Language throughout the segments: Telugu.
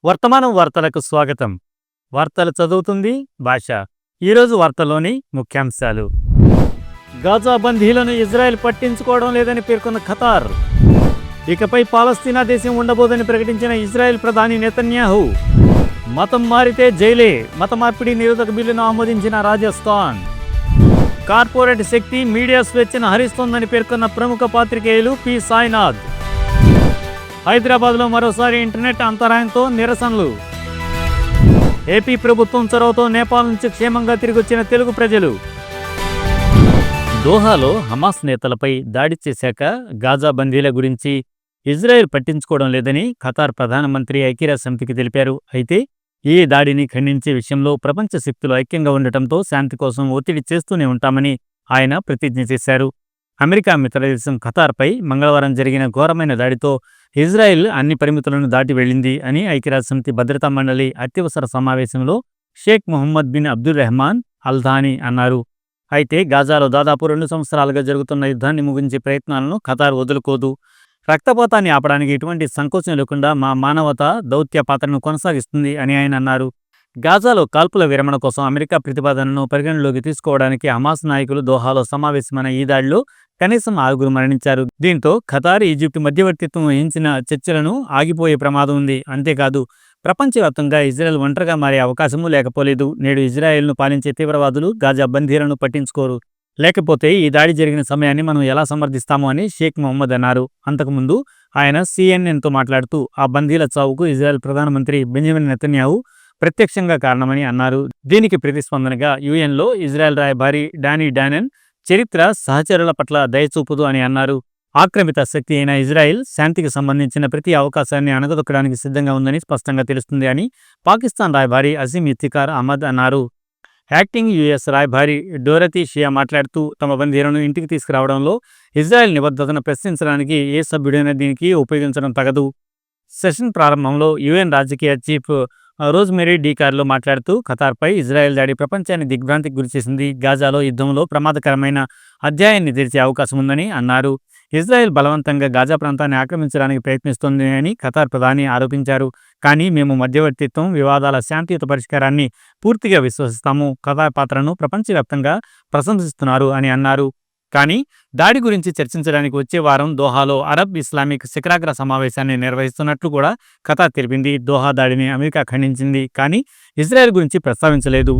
వర్తమానం వార్తలకు స్వాగతం. వార్తలు చదువుతుంది భాష. ఈరోజు వార్తల్లోని ముఖ్యాంశాలు. గాజా బందీలను ఇజ్రాయెల్ పట్టించుకోవడం లేదని పేర్కొన్న ఖతార్. ఇకపై పాలస్తీనా దేశం ఉండబోదని ప్రకటించిన ఇజ్రాయెల్ ప్రధాని నెతన్యాహు. మతం మారితే జైలే, మత మార్పిడి నిరోధక బిల్లును ఆమోదించిన రాజస్థాన్. కార్పొరేట్ శక్తి మీడియా స్వేచ్ఛను హరిస్తోందని పేర్కొన్న ప్రముఖ పాత్రికేయులు పి సాయినాథ్. హైదరాబాద్లో మరోసారి ఇంటర్నెట్ అంతరాయంతో నిరసనలు. ఏపీ ప్రభుత్వం చొరవతో నేపాల్ నుంచి క్షేమంగా తిరిగొచ్చిన తెలుగు ప్రజలు. దోహాలో హమాస్ నేతలపై దాడి చేశాక గాజా బందీల గురించి ఇజ్రాయెల్ పట్టించుకోవడం లేదని ఖతార్ ప్రధానమంత్రి ఐక్యరాజ్యసమితికి తెలిపారు. అయితే ఈ దాడిని ఖండించే విషయంలో ప్రపంచ శక్తులు ఐక్యంగా ఉండటంతో శాంతి కోసం ఒత్తిడి చేస్తూనే ఉంటామని ఆయన ప్రతిజ్ఞ చేశారు. అమెరికా మిత్రదేశం ఖతార్పై మంగళవారం జరిగిన ఘోరమైన దాడితో ఇజ్రాయెల్ అన్ని పరిమితులను దాటి వెళ్ళింది అని ఐక్యరాజ్యసమితి భద్రతా మండలి అత్యవసర సమావేశంలో Sheikh Mohammed bin Abdul Rahman Al Thani అన్నారు. అయితే గాజాలో దాదాపు 2 సంవత్సరాలుగా జరుగుతున్న యుద్ధాన్ని ముగించే ప్రయత్నాలను ఖతార్ వదులుకోదు. రక్తపాతాన్ని ఆపడానికి ఎటువంటి సంకోచం లేకుండా మా మానవతా దౌత్య పాత్రను కొనసాగిస్తుంది అని ఆయన అన్నారు. గాజాలో కాల్పుల విరమణ కోసం అమెరికా ప్రతిపాదనను పరిగణలోకి తీసుకోవడానికి హమాస్ నాయకులు దోహాలో సమావేశమైన ఈ దాడిలో కనీసం 6 మరణించారు. దీంతో ఖతార్, ఈజిప్ట్ మధ్యవర్తిత్వం వహించిన చర్చలను ఆగిపోయే ప్రమాదం ఉంది. అంతేకాదు ప్రపంచవ్యాప్తంగా ఇజ్రాయెల్ ఒంటరిగా మారే అవకాశమూ లేకపోలేదు. నేడు ఇజ్రాయెల్ను పాలించే తీవ్రవాదులు గాజా బందీలను పట్టించుకోరు. లేకపోతే ఈ దాడి జరిగిన సమయాన్ని మనం ఎలా సమర్థిస్తాము అని షేక్ మొహమ్మద్ అన్నారు. అంతకుముందు ఆయన సిఎన్ఎన్తో మాట్లాడుతూ ఆ బందీల చావుకు ఇజ్రాయెల్ ప్రధానమంత్రి బెంజమిన్ నెతన్యాహు ప్రత్యక్షంగా కారణమని అన్నారు. దీనికి ప్రతిస్పందనగా యుఎన్లో ఇజ్రాయెల్ రాయబారి డానీ డానెన్ చరిత్ర సహచరుల పట్ల దయచూపుదు అని అన్నారు. ఆక్రమిత శక్తి అయిన ఇజ్రాయెల్ శాంతికి సంబంధించిన ప్రతి అవకాశాన్ని అణగదొక్కడానికి సిద్ధంగా ఉందని స్పష్టంగా తెలుస్తుంది అని పాకిస్తాన్ రాయబారి అజీమ్ ఇఫ్తిఖార్ అహ్మద్ అన్నారు. యాక్టింగ్ యుఎస్ రాయబారి డోరతీ షియా మాట్లాడుతూ తమ బందీలను ఇంటికి తీసుకురావడంలో ఇజ్రాయెల్ నిబద్ధతను ప్రశ్నించడానికి ఏ సభ్యుడైనా దీనికి ఉపయోగించడం తగదు. సెషన్ ప్రారంభంలో యుఎన్ రాజకీయ చీఫ్ రోజ్మెరీ డీకార్లో మాట్లాడుతూ ఖతార్పై ఇజ్రాయెల్ దాడి ప్రపంచాన్ని దిగ్భ్రాంతికి గురిచేసింది. గాజాలో యుద్ధంలో ప్రమాదకరమైన అధ్యాయాన్ని తెరిచే అవకాశం ఉందని అన్నారు. ఇజ్రాయెల్ బలవంతంగా గాజా ప్రాంతాన్ని ఆక్రమించడానికి ప్రయత్నిస్తోంది అని ఖతార్ ప్రధాని ఆరోపించారు. కానీ మేము మధ్యవర్తిత్వం, వివాదాల శాంతియుత పరిష్కారాన్ని పూర్తిగా విశ్వసిస్తాము. ఖతార్ పాత్రను ప్రపంచవ్యాప్తంగా ప్రశంసిస్తున్నారు అని అన్నారు. కానీ దాడి గురించి చర్చించడానికి వచ్చే వారం దోహాలో అరబ్ ఇస్లామిక్ శిఖరాగ్ర సమావేశాన్ని నిర్వహిస్తున్నట్లు కూడా ఖతార్ తెలిపింది. దోహా దాడిని అమెరికా ఖండించింది, కానీ ఇజ్రాయెల్ గురించి ప్రస్తావించలేదు.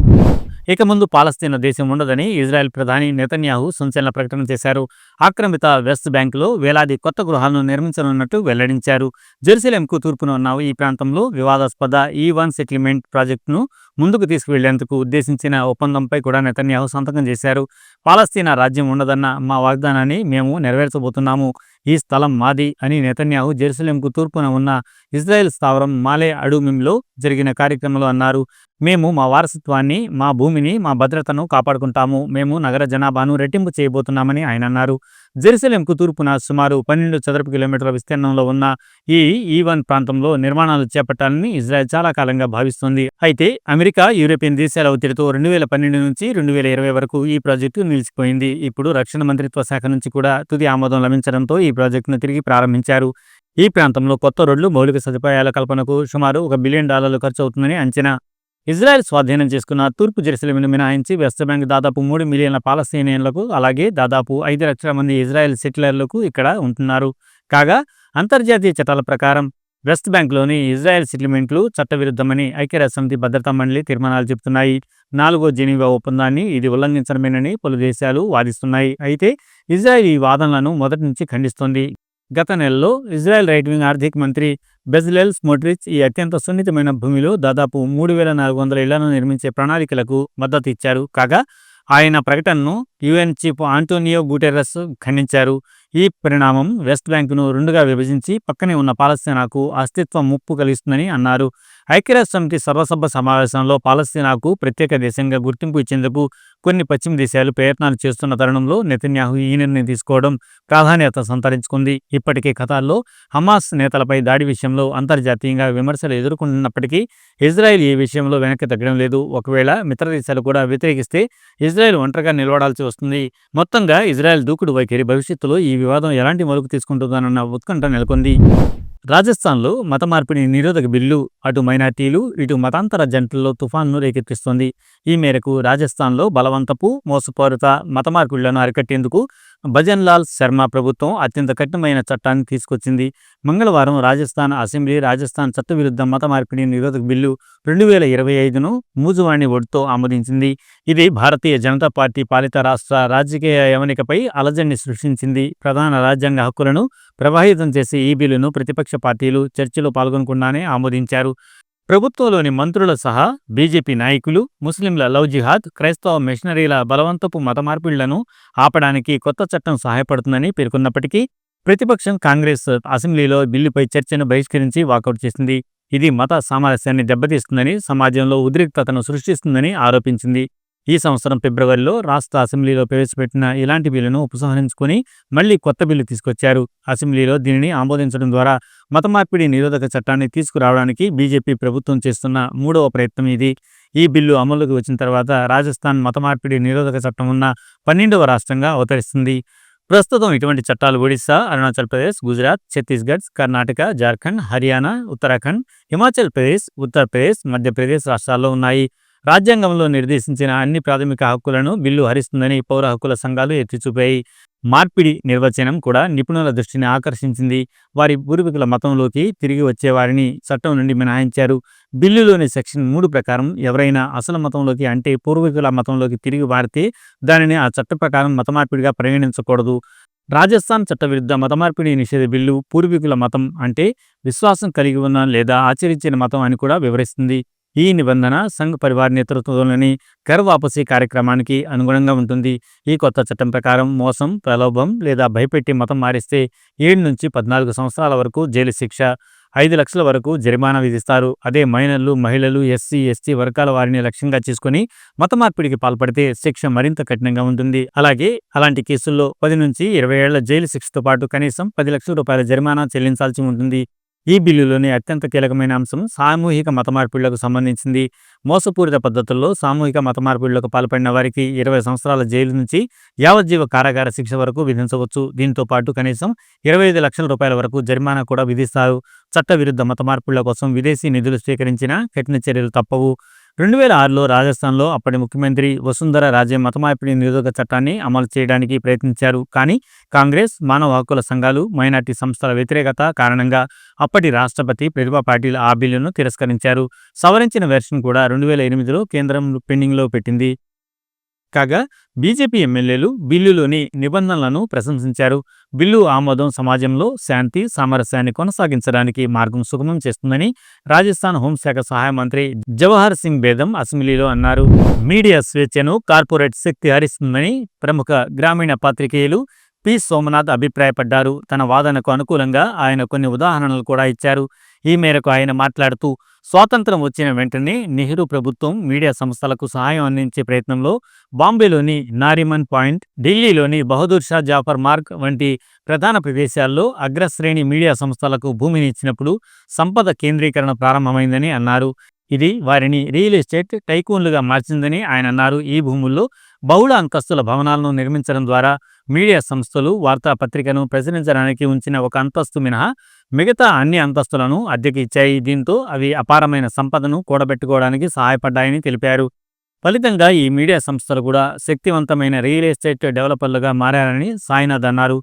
ఇక ముందు పాలస్తీనా దేశం ఉండదని ఇజ్రాయెల్ ప్రధాని నెతన్యాహు సంచలన ప్రకటన చేశారు. ఆక్రమిత వెస్ట్ బ్యాంకులో వేలాది కొత్త గృహాలను నిర్మించనున్నట్టు వెల్లడించారు. జెరూసలేంకు తూర్పున ఉన్న ఈ ప్రాంతంలో వివాదాస్పద E1 సెటిల్మెంట్ ప్రాజెక్టును ముందుకు తీసుకువెళ్లేందుకు ఉద్దేశించిన ఒప్పందంపై కూడా నెతన్యాహు సంతకం చేశారు. పాలస్తీనా రాజ్యం ఉండదన్న మా వాగ్దానాన్ని మేము నెరవేర్చబోతున్నాము. ఈ స్థలం మాది అని నెతన్యాహు జెరూసలేంకు తూర్పున ఉన్న ఇజ్రాయెల్ స్థావరం మాలే అడూమింలో జరిగిన కార్యక్రమంలో అన్నారు. మేము మా వారసత్వాన్ని, మా భూమిని, మా భద్రతను కాపాడుకుంటాము. మేము నగర జనాభాను రెట్టింపు చేయబోతున్నామని ఆయన అన్నారు. జెరూసలేంకు తూర్పున సుమారు 12 చదరపు కిలోమీటర్ల విస్తీర్ణంలో ఉన్న ఈ E1 ప్రాంతంలో నిర్మాణాలు చేపట్టాలని ఇజ్రాయెల్ చాలా కాలంగా భావిస్తోంది. అయితే అమెరికా, యూరోపియన్ దేశాల ఒత్తిడితో 2012 నుంచి 2020 వరకు ఈ ప్రాజెక్టు నిలిచిపోయింది. ఇప్పుడు రక్షణ మంత్రిత్వ శాఖ నుంచి కూడా తుది ఆమోదం లభించడంతో ఈ ప్రాజెక్టును తిరిగి ప్రారంభించారు. ఈ ప్రాంతంలో కొత్త రోడ్లు, మౌలిక సదుపాయాల కల్పనకు సుమారు $1 బిలియన్ ఖర్చు అవుతుందని అంచనా. ఇజ్రాయెల్ స్వాధీనం చేసుకున్న తూర్పు జెరూసలేంను మినహాయించి వెస్ట్ బ్యాంక్ దాదాపు 3 మిలియన్ల పాలస్తీనియన్లకు, అలాగే దాదాపు 5 లక్షల మంది ఇజ్రాయెల్ సెటిలర్లకు ఇక్కడ ఉంటున్నారు. కాగా అంతర్జాతీయ చట్టాల ప్రకారం వెస్ట్ బ్యాంక్లోని ఇజ్రాయెల్ సెటిల్మెంట్లు చట్టవిరుద్ధమని ఐక్యరాజ్యసమితి భద్రతా మండలి తీర్మానాలు చెబుతున్నాయి. 4వ జెనీవా ఒప్పందాన్ని ఇది ఉల్లంఘించడమేనని పలు దేశాలు వాదిస్తున్నాయి. అయితే ఇజ్రాయెల్ ఈ వాదనలను మొదటి నుంచి ఖండిస్తోంది. గత నెలలో ఇజ్రాయెల్ రైట్ వింగ్ ఆర్థిక మంత్రి బెజ్లెల్ స్మోట్రిచ్ ఈ అత్యంత సున్నితమైన భూమిలో దాదాపు 3400 ఇళ్లను నిర్మించే ప్రణాళికలకు మద్దతు ఇచ్చారు. కాగా ఆయన ప్రకటనను యుఎన్ చీఫ్ ఆంటోనియో గుటెర్రస్ ఖండించారు. ఈ పరిణామం వెస్ట్ బ్యాంకును 2గా విభజించి పక్కనే ఉన్న పాలస్తీనాకు అస్తిత్వ ముప్పు కలిగిస్తుందని అన్నారు. ఐక్యరాజ్యసమితి సర్వసభ్య సమావేశంలో పాలస్తీనాకు ప్రత్యేక దేశంగా గుర్తింపు ఇచ్చేందుకు కొన్ని పశ్చిమ దేశాలు ప్రయత్నాలు చేస్తున్న తరుణంలో నెతన్యాహు ఈ నిర్ణయం తీసుకోవడం ప్రాధాన్యత సంతరించుకుంది. ఇప్పటికే ఖతార్లో హమాస్ నేతలపై దాడి విషయంలో అంతర్జాతీయంగా విమర్శలు ఎదుర్కొంటున్నప్పటికీ ఇజ్రాయెల్ ఈ విషయంలో వెనక్కి తగ్గడం లేదు. ఒకవేళ మిత్రదేశాలు కూడా వ్యతిరేకిస్తే ఇజ్రాయెల్ ఒంటరిగా నిలబడాల్సి వస్తుంది. మొత్తంగా ఇజ్రాయెల్ దూకుడు వైఖరి భవిష్యత్తులో ఈ వివాదం ఎలాంటి మలుపు తీసుకుంటుందన్న ఉత్కంఠ నెలకొంది. రాజస్థాన్లో మత మార్పిడి నిరోధక బిల్లు అటు మైనార్టీలు ఇటు మతాంతర జంటల్లో తుఫాన్ను రేకెత్తిస్తోంది. ఈ మేరకు రాజస్థాన్లో బలవంతపు మోసపూరిత మత మార్పిడులను అరికట్టేందుకు భజన్లాల్ శర్మ ప్రభుత్వం అత్యంత కఠినమైన చట్టాన్ని తీసుకొచ్చింది. మంగళవారం రాజస్థాన్ అసెంబ్లీ రాజస్థాన్ చట్టవిరుద్ధ మత మార్పిడి నిరోధక బిల్లు 2025ను మూజువాణి ఓటుతో ఆమోదించింది. ఇది భారతీయ జనతా పార్టీ పాలిత రాష్ట్ర రాజకీయ యవనికపై అలజడిని సృష్టించింది. ప్రధాన రాజ్యాంగ హక్కులను ప్రభావితం చేసే ఈ బిల్లును ప్రతిపక్ష పార్టీలు చర్చలో పాల్గొనకుండానే ఆమోదించారు. ప్రభుత్వంలోని మంత్రుల సహా బీజేపీ నాయకులు ముస్లింల లవ్ జిహాద్, క్రైస్తవ మిషనరీల బలవంతపు మత మార్పిడులను ఆపడానికి కొత్త చట్టం సహాయపడుతుందని పేర్కొన్నప్పటికీ ప్రతిపక్షం కాంగ్రెస్ అసెంబ్లీలో బిల్లుపై చర్చను బహిష్కరించి వాకౌట్ చేసింది. ఇది మత సామరస్యాన్ని దెబ్బతీస్తుందని, సమాజంలో ఉద్రిక్తతను సృష్టిస్తుందని ఆరోపించింది. ఈ సంవత్సరం ఫిబ్రవరిలో రాష్ట్ర అసెంబ్లీలో ప్రవేశపెట్టిన ఇలాంటి బిల్లును ఉపసంహరించుకుని మళ్లీ కొత్త బిల్లు తీసుకొచ్చారు. అసెంబ్లీలో దీనిని ఆమోదించడం ద్వారా మత మార్పిడి నిరోధక చట్టాన్ని తీసుకురావడానికి బీజేపీ ప్రభుత్వం చేస్తున్న మూడవ ప్రయత్నం ఇది. ఈ బిల్లు అమలులోకి వచ్చిన తర్వాత రాజస్థాన్ మత మార్పిడి నిరోధక చట్టం ఉన్న 12వ రాష్ట్రంగా అవతరిస్తుంది. ప్రస్తుతం ఇటువంటి చట్టాలు ఒడిశా, అరుణాచల్ ప్రదేశ్, గుజరాత్, ఛత్తీస్గఢ్, కర్ణాటక, జార్ఖండ్, హర్యానా, ఉత్తరాఖండ్, హిమాచల్ ప్రదేశ్, ఉత్తరప్రదేశ్, మధ్యప్రదేశ్ రాష్ట్రాల్లో ఉన్నాయి. రాజ్యాంగంలో నిర్దేశించిన అన్ని ప్రాథమిక హక్కులను బిల్లు హరిస్తుందని పౌర హక్కుల సంఘాలు ఎత్తిచూపాయి. మార్పిడి నిర్వచనం కూడా నిపుణుల దృష్టిని ఆకర్షించింది. వారి పూర్వీకుల మతంలోకి తిరిగి వచ్చేవారిని చట్టం నుండి మినహాయించారు. బిల్లులోని సెక్షన్ 3 ప్రకారం ఎవరైనా అసలు మతంలోకి అంటే పూర్వీకుల మతంలోకి తిరిగి మారితే దానిని ఆ చట్ట ప్రకారం మతమార్పిడిగా పరిగణించకూడదు. రాజస్థాన్ చట్టవిరుద్ధ మతమార్పిడి నిషేధ బిల్లు పూర్వీకుల మతం అంటే విశ్వాసం కలిగి ఉన్న లేదా ఆచరించిన మతం అని కూడా వివరిస్తుంది. ఈ నిబంధన సంఘ్ పరివార్ నేతృత్వంలోని కర్ వాపసీ కార్యక్రమానికి అనుగుణంగా ఉంటుంది. ఈ కొత్త చట్టం ప్రకారం మోసం, ప్రలోభం లేదా భయపెట్టి మతం మారిస్తే 7 నుంచి 14 సంవత్సరాల వరకు జైలు శిక్ష, 5 లక్షల వరకు జరిమానా విధిస్తారు. అదే మైనర్లు, మహిళలు, ఎస్సీ, ఎస్టీ వర్గాల వారిని లక్ష్యంగా చేసుకుని మత మార్పిడికి పాల్పడితే శిక్ష మరింత కఠినంగా ఉంటుంది. అలాగే అలాంటి కేసుల్లో 10 నుంచి 20 ఏళ్ల జైలు శిక్షతో పాటు కనీసం 10 లక్షల రూపాయల జరిమానా చెల్లించాల్సి ఉంటుంది. ఈ బిల్లులోని అత్యంత కీలకమైన అంశం సామూహిక మత మార్పిడులకు సంబంధించింది. మోసపూరిత పద్ధతుల్లో సామూహిక మత మార్పిడులకు పాల్పడిన వారికి 20 సంవత్సరాల జైలు నుంచి యావజ్జీవ కారాగార శిక్ష వరకు విధించవచ్చు. దీంతో పాటు కనీసం 25 లక్షల రూపాయల వరకు జరిమానా కూడా విధిస్తారు. చట్టవిరుద్ధ మత మార్పిడుల కోసం విదేశీ నిధులు స్వీకరించిన కఠిన చర్యలు తప్పవు. 2006లో రాజస్థాన్లో అప్పటి ముఖ్యమంత్రి వసుంధర రాజే మత మార్పిడి నిరోధక చట్టాన్ని అమలు చేయడానికి ప్రయత్నించారు. కానీ కాంగ్రెస్, మానవ హక్కుల సంఘాలు, మైనార్టీ సంస్థల వ్యతిరేకత కారణంగా అప్పటి రాష్ట్రపతి, ప్రతిపక్ష పార్టీలు ఆ బిల్లును తిరస్కరించారు. సవరించిన వెర్షన్ కూడా 2008లో కేంద్రం పెండింగ్లో పెట్టింది. కాగా బీజేపీ ఎమ్మెల్యేలు బిల్లులోని నిబంధనలను ప్రశంసించారు. బిల్లు ఆమోదం సమాజంలో శాంతి, సామరస్యాన్ని కొనసాగించడానికి మార్గం సుగమం చేస్తుందని రాజస్థాన్ హోంశాఖ సహాయ మంత్రి జవహర్ సింగ్ బేదం అసెంబ్లీలో అన్నారు. మీడియా స్వేచ్ఛను కార్పొరేట్ శక్తి హరిస్తుందని ప్రముఖ గ్రామీణ పాత్రికేయులు పి. సోమనాథ్ అభిప్రాయపడ్డారు. తన వాదనకు అనుకూలంగా ఆయన కొన్ని ఉదాహరణలు కూడా ఇచ్చారు. ఈ మేరకు ఆయన మాట్లాడుతూ, స్వాతంత్రం వచ్చిన వెంటనే నెహ్రూ ప్రభుత్వం మీడియా సంస్థలకు సహాయం అందించే ప్రయత్నంలో బాంబేలోని నారిమన్ పాయింట్, ఢిల్లీలోని బహదూర్ షా జాఫర్ మార్గ్ వంటి ప్రధాన ప్రదేశాల్లో అగ్రశ్రేణి మీడియా సంస్థలకు భూమిని ఇచ్చినప్పుడు సంపద కేంద్రీకరణ ప్రారంభమైందని అన్నారు. ఇది వారిని రియల్ ఎస్టేట్ టైకూన్లుగా మార్చిందని ఆయన అన్నారు. ఈ భూముల్లో బహుళ అంతస్తుల భవనాలను నిర్మించడం ద్వారా మీడియా సంస్థలు వార్తాపత్రికను ప్రచురించడానికి ఉంచిన ఒక అంతస్తు మినహా మిగతా అన్ని అంతస్తులను అద్దెకి ఇచ్చాయి. దీంతో అవి అపారమైన సంపదను కూడబెట్టుకోవడానికి సహాయపడ్డాయని తెలిపారు. ఫలితంగా ఈ మీడియా సంస్థలు కూడా శక్తివంతమైన రియల్ ఎస్టేట్ డెవలపర్లుగా మారారని సాయినాథ్ అన్నారు.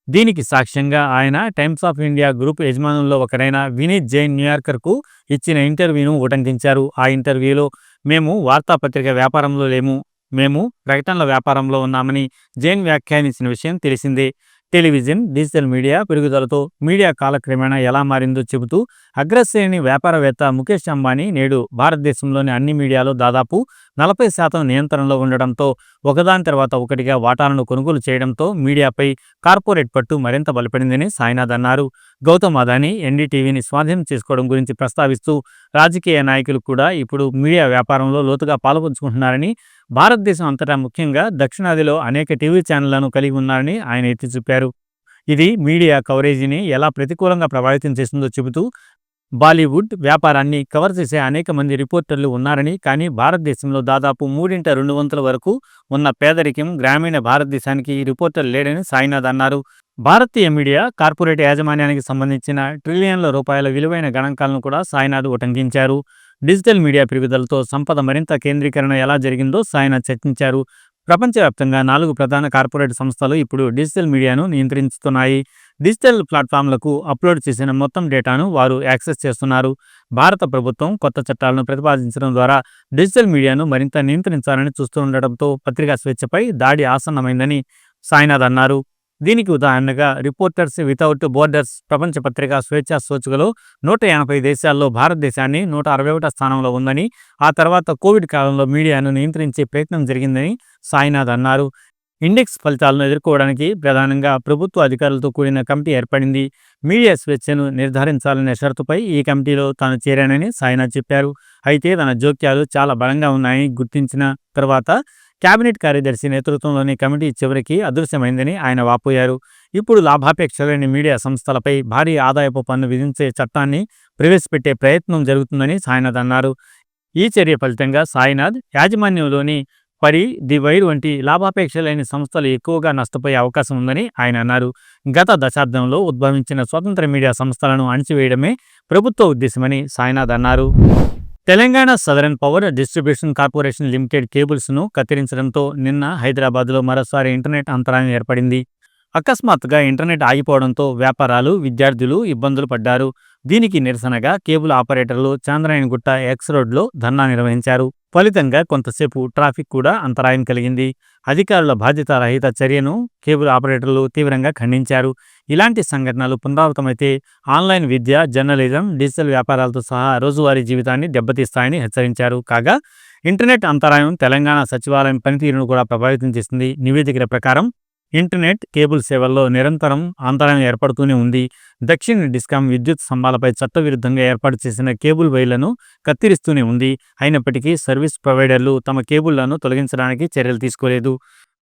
దీనికి సాక్ష్యంగా ఆయన టైమ్స్ ఆఫ్ ఇండియా గ్రూప్ యజమానుల్లో ఒకరైన వినీత్ జైన్ న్యూయార్కర్కు ఇచ్చిన ఇంటర్వ్యూను ఉటంకించారు. ఆ ఇంటర్వ్యూలో, మేము వార్తాపత్రిక వ్యాపారంలో లేము, మేము ప్రకటనల వ్యాపారంలో ఉన్నామని జైన్ వ్యాఖ్యానించిన విషయం తెలిసిందే. టెలివిజన్, డిజిటల్ మీడియా పెరుగుదలతో మీడియా కాలక్రమేణా ఎలా మారిందో చెబుతూ అగ్రశ్రేణి వ్యాపారవేత్త ముఖేష్ అంబానీ నేడు భారతదేశంలోని అన్ని మీడియాలో దాదాపు 40% నియంత్రణలో ఉండడంతో ఒకదాని తర్వాత ఒకటిగా వాటాలను కొనుగోలు చేయడంతో మీడియాపై కార్పొరేట్ పట్టు మరింత బలపడిందని సాయినాథ్ అన్నారు. గౌతమ్ అదానీ ఎన్డీటీవీని స్వాధీనం చేసుకోవడం గురించి ప్రస్తావిస్తూ రాజకీయ నాయకులు కూడా ఇప్పుడు మీడియా వ్యాపారంలో లోతుగా పాల్పంచుకుంటున్నారని, భారతదేశం అంతటా ముఖ్యంగా దక్షిణాదిలో అనేక టీవీ ఛానళ్లను కలిగి ఉన్నారని ఆయన ఎత్తి చూపారు. ఇది మీడియా కవరేజీని ఎలా ప్రతికూలంగా ప్రభావితం చేస్తుందో చెబుతూ, బాలీవుడ్ వ్యాపారాన్ని కవర్ చేసే అనేక మంది రిపోర్టర్లు ఉన్నారని, కానీ భారతదేశంలో దాదాపు 3/2 వంతుల వరకు ఉన్న పేదరికం గ్రామీణ భారతదేశానికి ఈ రిపోర్టర్ లేడని సాయినాథ్ అన్నారు. భారతీయ మీడియా కార్పొరేట్ యాజమాన్యానికి సంబంధించిన ట్రిలియన్ల రూపాయల విలువైన గణాంకాలను కూడా సాయినాథ్ ఉటంకించారు. డిజిటల్ మీడియా పెరుగుదలతో సంపద మరింత కేంద్రీకరణ ఎలా జరిగిందో సాయినాథ్ చర్చించారు. ప్రపంచవ్యాప్తంగా 4 ప్రధాన కార్పొరేట్ సంస్థలు ఇప్పుడు డిజిటల్ మీడియాను నియంత్రిస్తున్నాయి. డిజిటల్ ప్లాట్ఫామ్లకు అప్లోడ్ చేసిన మొత్తం డేటాను వారు యాక్సెస్ చేస్తున్నారు. భారత ప్రభుత్వం కొత్త చట్టాలను ప్రతిపాదించడం ద్వారా డిజిటల్ మీడియాను మరింత నియంత్రించాలని చూస్తుండటంతో పత్రికా స్వేచ్ఛపై దాడి ఆసన్నమైందని సాయినాథ్ అన్నారు. దీనికి ఉదాహరణగా రిపోర్టర్స్ వితౌట్ బోర్డర్స్ ప్రపంచ పత్రికా స్వేచ్ఛా సూచికలో 180 దేశాల్లో భారతదేశాన్ని 161వ స్థానంలో ఉందని, ఆ తర్వాత కోవిడ్ కాలంలో మీడియాను నియంత్రించే ప్రయత్నం జరిగిందని సాయినాథ్ అన్నారు. ఇండెక్స్ ఫలితాలను ఎదుర్కోవడానికి ప్రధానంగా ప్రభుత్వ అధికారులతో కూడిన కమిటీ ఏర్పడింది. మీడియా స్వేచ్ఛను నిర్ధారించాలనే షరతుపై ఈ కమిటీలో తాను చేరానని సాయినాథ్ చెప్పారు. అయితే తన జోక్యాలు చాలా బలంగా ఉన్నాయని గుర్తించిన తర్వాత కేబినెట్ కార్యదర్శి నేతృత్వంలోని కమిటీ చివరికి అదృశ్యమైందని ఆయన వాపోయారు. ఇప్పుడు లాభాపేక్ష లేని మీడియా సంస్థలపై భారీ ఆదాయపు పన్ను విధించే చట్టాన్ని ప్రవేశపెట్టే ప్రయత్నం జరుగుతుందని సాయినాథ్ అన్నారు. ఈ చర్య ఫలితంగా సాయినాథ్ యాజమాన్యంలోని పరి, ది వైర్ వంటి లాభాపేక్ష లేని సంస్థలు ఎక్కువగా నష్టపోయే అవకాశం ఉందని ఆయన అన్నారు. గత దశాబ్దంలో ఉద్భవించిన స్వతంత్ర మీడియా సంస్థలను అణిచివేయడమే ప్రభుత్వ ఉద్దేశమని సాయినాథ్ అన్నారు. Telangana southern power distribution corporation limited కేబుల్స్ను కత్తిరించడంతో నిన్న హైదరాబాద్లో మరోసారి ఇంటర్నెట్ అంతరాయం ఏర్పడింది. అకస్మాత్తుగా ఇంటర్నెట్ ఆగిపోవడంతో వ్యాపారాలు, విద్యార్థులు ఇబ్బందులు పడ్డారు. దీనికి నిరసనగా కేబుల్ ఆపరేటర్లు చాంద్రాయణగుట్ట ఎక్స్ రోడ్లో ధర్నా నిర్వహించారు. ఫలితంగా కొంతసేపు ట్రాఫిక్ కూడా అంతరాయం కలిగింది. అధికారుల బాధ్యతారహిత చర్యను కేబుల్ ఆపరేటర్లు తీవ్రంగా ఖండించారు. ఇలాంటి సంఘటనలు పునరావృతమైతే ఆన్లైన్ విద్య, జర్నలిజం, డిజిటల్ వ్యాపారాలతో సహా రోజువారీ జీవితాన్ని దెబ్బతీస్తాయని హెచ్చరించారు. కాగా ఇంటర్నెట్ అంతరాయం తెలంగాణ సచివాలయం పనితీరును కూడా ప్రభావితం చేసింది. నివేదికల ప్రకారం ఇంటర్నెట్, కేబుల్ సేవల్లో నిరంతరం అంతరాయం ఏర్పడుతూనే ఉంది. దక్షిణ డిస్కాం విద్యుత్ స్తంభాలపై చట్టవిరుద్ధంగా ఏర్పాటు చేసిన కేబుల్ వైర్లను కత్తిరిస్తూనే ఉంది. అయినప్పటికీ సర్వీస్ ప్రొవైడర్లు తమ కేబుళ్లను తొలగించడానికి చర్యలు తీసుకోలేదు.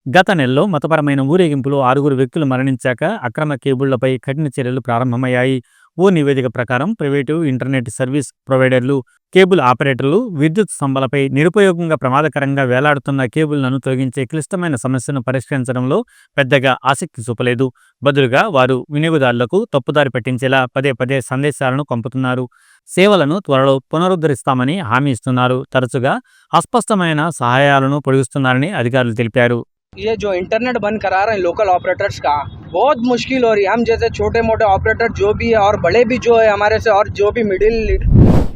గత నెలలో మతపరమైన ఊరేగింపులో 6 వ్యక్తులు మరణించాక అక్రమ కేబుళ్లపై కఠిన చర్యలు ప్రారంభమయ్యాయి. ఓ నివేదిక ప్రకారం ప్రైవేటు ఇంటర్నెట్ సర్వీస్ ప్రొవైడర్లు, కేబుల్ ఆపరేటర్లు విద్యుత్ స్తంభాలపై నిరుపయోగంగా ప్రమాదకరంగా వేలాడుతున్న కేబుల్లను తొలగించే క్లిష్టమైన సమస్యను పరిష్కరించడంలో పెద్దగా ఆసక్తి చూపలేదు. బదులుగా వారు వినియోగదారులకు తప్పుదారి పట్టించేలా పదే పదే సందేశాలను పంపుతున్నారు. సేవలను త్వరలో పునరుద్ధరిస్తామని హామీ ఇస్తున్నారు. తరచుగా అస్పష్టమైన సహాయాలను పొడిగిస్తున్నారని అధికారులు తెలిపారు. ये जो इंटरनेट बंद करा रहे हैं लोकल ऑपरेटर्स का, बहुत मुश्किल हो रही है. हम जैसे छोटे मोटे ऑपरेटर जो भी है और बड़े भी जो है हमारे से, और जो भी मिडिल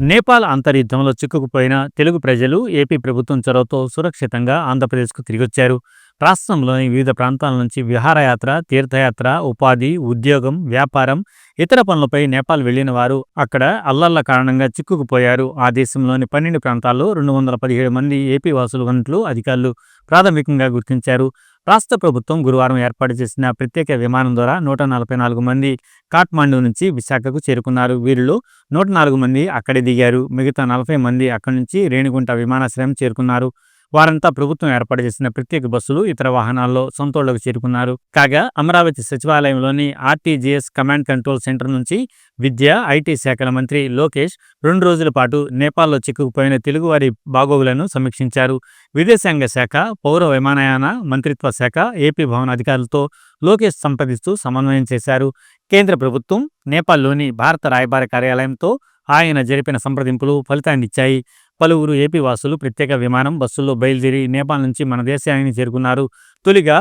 నేపాల్ అంతర్యుద్ధంలో చిక్కుకుపోయిన తెలుగు ప్రజలు ఏపీ ప్రభుత్వం చొరవతో సురక్షితంగా ఆంధ్రప్రదేశ్కు తిరిగొచ్చారు. రాష్ట్రంలోని వివిధ ప్రాంతాల నుంచి విహారయాత్ర, తీర్థయాత్ర, ఉపాధి, ఉద్యోగం, వ్యాపారం, ఇతర పనులపై నేపాల్ వెళ్లిన వారు అక్కడ అల్లర్ల కారణంగా చిక్కుకుపోయారు. ఆ దేశంలోని 12 ప్రాంతాల్లో 217 మంది ఏపీ వాసులు ఉన్నట్లు అధికారులు ప్రాథమికంగా గుర్తించారు. రాష్ట్ర ప్రభుత్వం గురువారం ఏర్పాటు చేసిన ప్రత్యేక విమానం ద్వారా 144 మంది కాఠ్మండూ నుంచి విశాఖకు చేరుకున్నారు. వీరిలో 104 మంది అక్కడే దిగారు. మిగతా 40 మంది అక్కడి నుంచి రేణిగుంట విమానాశ్రయం చేరుకున్నారు. వారంతా ప్రభుత్వం ఏర్పాటు చేసిన ప్రత్యేక బస్సులు, ఇతర వాహనాల్లో సొంతోళ్లకు చేరుకున్నారు. కాగా అమరావతి సచివాలయంలోని ఆర్టీజీఎస్ కమాండ్ కంట్రోల్ సెంటర్ నుంచి విద్య, ఐటీ శాఖల మంత్రి లోకేష్ 2 రోజుల పాటు నేపాల్లో చిక్కుకుపోయిన తెలుగువారి బాగోగులను సమీక్షించారు. విదేశాంగ శాఖ, పౌర విమానయాన మంత్రిత్వ శాఖ, ఏపీ భవన్ అధికారులతో లోకేష్ సంప్రదిస్తూ సమన్వయం చేశారు. కేంద్ర ప్రభుత్వం, నేపాల్లోని భారత రాయబార కార్యాలయంతో ఆయన జరిపిన సంప్రదింపులు ఫలితాన్నిచ్చాయి. పలువురు ఏపీ వాసులు ప్రత్యేక విమానం, బస్సుల్లో బయలుదేరి నేపాల్ నుంచి మన దేశానికి చేరుకున్నారు. తొలిగా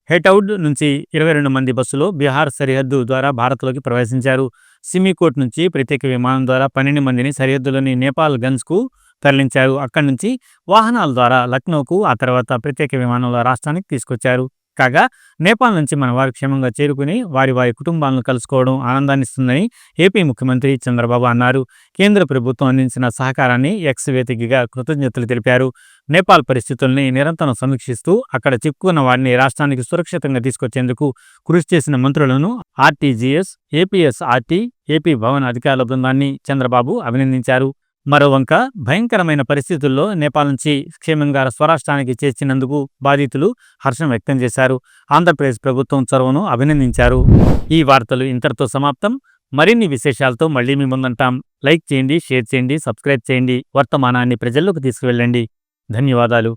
హెటౌడ్ నుంచి 22 మంది బస్సులో బీహార్ సరిహద్దు ద్వారా భారత్లోకి ప్రవేశించారు. సిమికోట్ నుంచి ప్రత్యేక విమానం ద్వారా 12 మందిని సరిహద్దులోని నేపాల్ గంజ్కు తరలించారు. అక్కడి నుంచి వాహనాల ద్వారా లక్నోకు, ఆ తర్వాత ప్రత్యేక విమానంలో రాష్ట్రానికి తీసుకొచ్చారు. కాగా నేపాల్ నుంచి మన వారు క్షేమంగా చేరుకుని వారి కుటుంబాలను కలుసుకోవడం ఆనందాన్నిస్తుందని ఏపీ ముఖ్యమంత్రి చంద్రబాబు అన్నారు. కేంద్ర ప్రభుత్వం అందించిన సహకారాన్ని ఎక్స్ వేదికగా కృతజ్ఞతలు తెలిపారు. నేపాల్ పరిస్థితుల్ని నిరంతరం సమీక్షిస్తూ అక్కడ చిక్కుకున్న వారిని రాష్ట్రానికి సురక్షితంగా తీసుకొచ్చేందుకు కృషి చేసిన మంత్రులను, ఆర్టీజీఎస్, ఏపీఎస్ఆర్టీ, ఏపీ భవన్ అధికారుల బృందాన్ని చంద్రబాబు అభినందించారు. మరోవంక భయంకరమైన పరిస్థితుల్లో నేపాల్ నుంచి క్షేమంగా స్వరాష్ట్రానికి చేర్చినందుకు బాధితులు హర్షం వ్యక్తం చేశారు. ఆంధ్రప్రదేశ్ ప్రభుత్వం చొరవను అభినందించారు. ఈ వార్తలు ఇంతటితో సమాప్తం. మరిన్ని విశేషాలతో మళ్ళీ మీ ముందుంటాం. లైక్ చేయండి, షేర్ చేయండి, సబ్స్క్రైబ్ చేయండి. వర్తమానాన్ని ప్రజల్లోకి తీసుకువెళ్ళండి. ధన్యవాదాలు.